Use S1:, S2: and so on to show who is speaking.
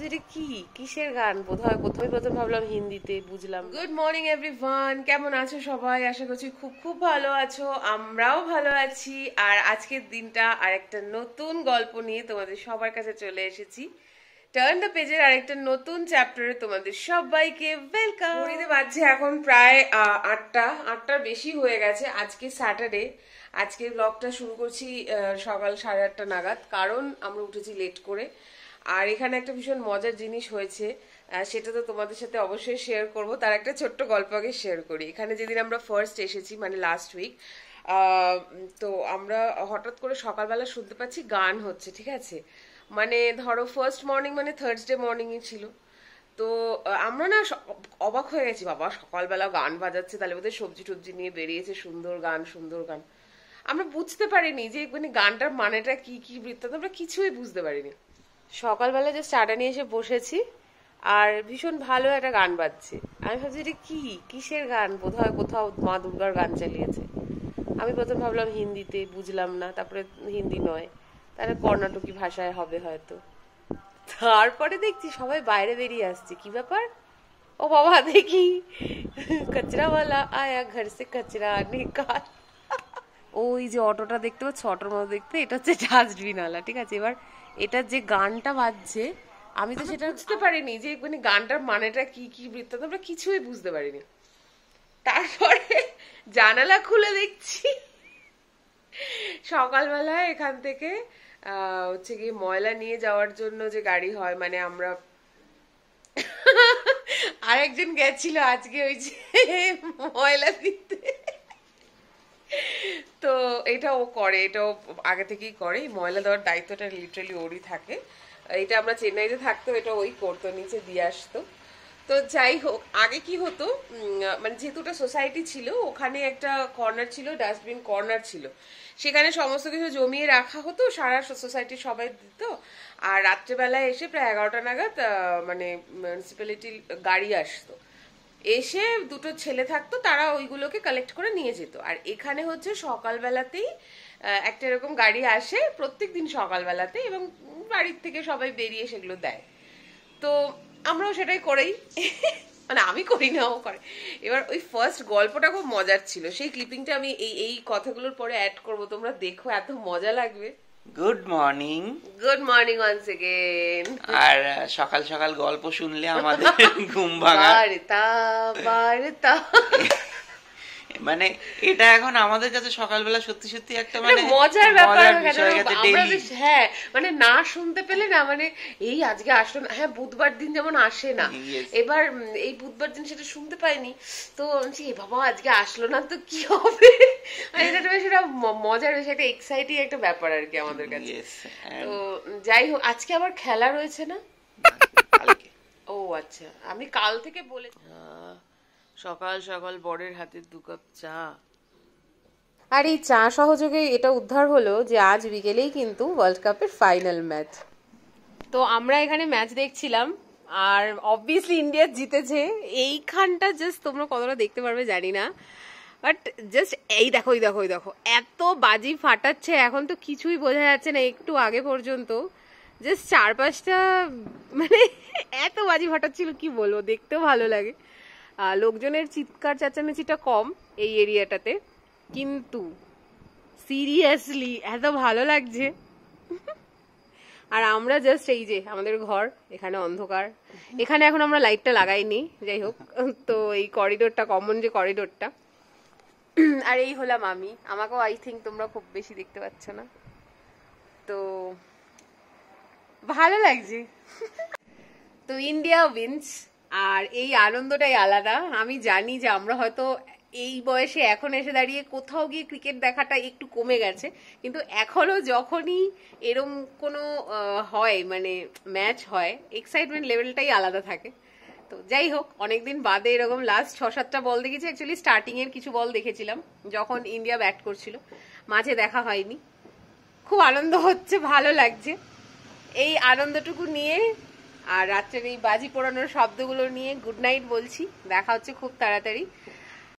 S1: ভাবছি এটা কি কিসের গান, বোধহয় প্রথম ভাবলাম হিন্দিতে, বুঝলাম। গুড মর্নিং এভরিওয়ান, কেমন আছো সবাই? আশা করছি খুব খুব ভালো আছো, আমরাও ভালো আছি। আর আজকের দিনটা আরেকটা নতুন গল্প নিয়ে তোমাদের সবার কাছে চলে এসেছি। টার্ন দ্য পেজের আরেকটা নতুন চ্যাপ্টারে তোমাদের সবাইকে ওয়েলকাম। ঘড়িতে বাজছে এখন প্রায় 8টার বেশি হয়ে গেছে। আজকে স্যাটারডে, আজকে ব্লগটা শুরু করছি সকাল 8:30 নাগাদ, কারণ আমরা উঠেছি লেট করে। আর এখানে একটা ভীষণ মজার জিনিস হয়েছে, সেটা তো তোমাদের সাথে অবশ্যই শেয়ার করব। তার একটা ছোট্ট গল্প আগে শেয়ার করি। এখানে যেদিন আমরা ফার্স্ট এসেছি, মানে লাস্ট উইক, তো আমরা হঠাৎ করে সকালবেলা শুনতে পাচ্ছি গান হচ্ছে, ঠিক আছে? মানে ধরো ফার্স্ট মর্নিং, মানে থার্সডে মর্নিংই ছিল। তো আমরা না অবাক হয়ে গেছি, বাবা সকালবেলা গান বাজাচ্ছে, তাহলে বোধহয় সবজি টবজি নিয়ে বেরিয়েছে, সুন্দর গান সুন্দর গান। আমরা বুঝতে পারিনি যে মানে গানটার মানেটা কি কি বৃত্তান্ত, আমরা কিছুই বুঝতে পারিনি। সকালবেলা যে চাটা নিয়ে এসে বসেছি, আর ভীষণ ভালো একটা গান বাজছে। আমি ভাবছি এটা কি কিসের গান, বোধহয় কোথাও মা দুর্গার গান চালিয়েছে। আমি প্রথম ভাবলাম হিন্দিতে, বুঝলাম না, তারপরে হিন্দি নয়, তাহলে কর্ণাটকি ভাষায় হবে হয়তো। তারপরে দেখছি সবাই বাইরে বেরিয়ে আসছে, কি ব্যাপার? ও বাবা, দেখি কচরাওয়ালা আয়া ঘর সে কচরা নিকাল। ওই যে অটোটা দেখতে পাচ্ছ, অটোর মতো দেখতে, এটা হচ্ছে ডাস্টবিন আলা, ঠিক আছে? এবার এটার যে গানটা বাজছে, আমি তো সেটা বুঝতে পারিনি যে মানে গানটার মানেটা কি কি বৃত্তান্ত, আমরা কিছুই বুঝতে পারিনি। তারপরে জানালা খুলে দেখছি সকালবেলায় এখান থেকে হচ্ছে কি ময়লা নিয়ে যাওয়ার জন্য যে গাড়ি হয়, মানে আমরা আরেকজন গেছিল আজকে ওই যে ময়লা দিতে। তো এটা ও করে, এটাও আগে থেকেই করে, ময়লা দেওয়ার দায়িত্বটা লিটারালি ওরই থাকে। এটা আমরা চেন্নাইতে থাকতো, এটা ওই করতো, নিচে দিয়ে আসতো। তো যাই হোক, আগে কি হতো, মানে যেহেতু ওটা সোসাইটি ছিল, ওখানে একটা কর্নার ছিল, ডাস্টবিন কর্নার ছিল, সেখানে সমস্ত কিছু জমিয়ে রাখা হতো, সারা সোসাইটির সবাই দিত। আর রাত্রেবেলায় এসে প্রায় 11টা নাগাদ মানে মিউনিসিপ্যালিটির গাড়ি আসতো, এসে দুটো ছেলে থাকতো, তারা ওইগুলোকে কালেক্ট করে নিয়ে যেত। আর এখানে হচ্ছে সকালবেলাতেই একটা এরকম গাড়ি আসে প্রত্যেকদিন সকালবেলাতে, এবং বাড়ির থেকে সবাই বেরিয়ে সেগুলো দেয়। তো আমরাও সেটাই করেই, মানে আমি করি না, ও করে। এবার ওই ফার্স্ট গল্পটা খুব মজার ছিল, সেই ক্লিপিংটা আমি এই কথাগুলোর পরে অ্যাড করব, তোমরা দেখো, এত মজা লাগবে।
S2: Good morning.
S1: Good morning once again.
S2: আর সকাল সকাল গল্প শুনলে আমাদের ঘুম ভাঙা
S1: বার্তা
S2: মানে এটা এখন আমাদের কাছে সকালবেলা সত্যি সত্যি একটা মানে
S1: মজার ব্যাপার
S2: হয়ে গেছে ডেইলি।
S1: হ্যাঁ, মানে না শুনতে পেলে না, মানে এই আজকে আসলো না, হ্যাঁ বুধবার দিন যেমন আসে না, এবার এই বুধবার দিন সেটা শুনতে পাইনি, তো এ বাবা আজকে আসলো না তো কি হবে, এটা বেশ একটা মজার, বেশ একটা এক্সাইটিং একটা ব্যাপার আর কি আমাদের কাছে। তো যাই হোক, আজকে আবার খেলা রয়েছে না? ও আচ্ছা, আমি কাল থেকে বলে, সকাল সকাল বরের হাতে 2 কাপ চা। আর এই চা সহযোগে এটা উদ্ধার হলো যে আজ বিকেলেই কিন্তু ওয়ার্ল্ড কাপের ফাইনাল ম্যাচ। তো আমরা এখানে ম্যাচ দেখছিলাম, আর অবভিয়াসলি ইন্ডিয়া জিতেছে। এইখানটা জাস্ট তোমরা কতটা দেখতে পারবে জানি না, বাট জাস্ট এই দেখো এত বাজি ফাটাচ্ছে, এখন তো কিছুই বোঝা যাচ্ছে না। একটু আগে পর্যন্ত জাস্ট 4-5টা মানে এত বাজি ফাটাচ্ছিল, কি বলবো, দেখতেও ভালো লাগে। লোকজনের চিৎকার চেঁচামেচিটা কম এই এরিয়াটাতে, কিন্তু সিরিয়াসলি এত ভালো লাগছে। আর আমরা জাস্ট এই যে আমাদের ঘর, এখানে অন্ধকার, এখানে এখন আমরা লাইটটা লাগাইনি, যাই হোক। তো এই করিডোরটা, কমন যে করিডোরটা, আর এই হলাম আমি, আমাকেও আই থিঙ্ক তোমরা খুব বেশি দেখতে পাচ্ছ না, তো ভালো লাগছে। তো ইন্ডিয়া উইন্স, আর এই আনন্দটাই আলাদা। আমি জানি যে আমরা হয়তো এই বয়সে এখন এসে দাঁড়িয়ে কোথাও গিয়ে ক্রিকেট দেখাটা একটু কমে গেছে, কিন্তু এখনো যখনই এরম কোনো হয়, মানে ম্যাচ হয়, এক্সাইটমেন্ট লেভেলটাই আলাদা থাকে। তো যাই হোক, অনেকদিন বাদে এরকম লাস্ট 6-7টা বল দেখেছি। অ্যাকচুয়ালি স্টার্টিং এর কিছু বল দেখেছিলাম যখন ইন্ডিয়া ব্যাট করছিল, মাঝে দেখা হয়নি। খুব আনন্দ হচ্ছে, ভালো লাগছে। এই আনন্দটুকু নিয়ে আর রাত্রের এই বাজি পোড়ানোর শব্দগুলো নিয়ে গুড নাইট বলছি। দেখা হচ্ছে খুব তাড়াতাড়ি।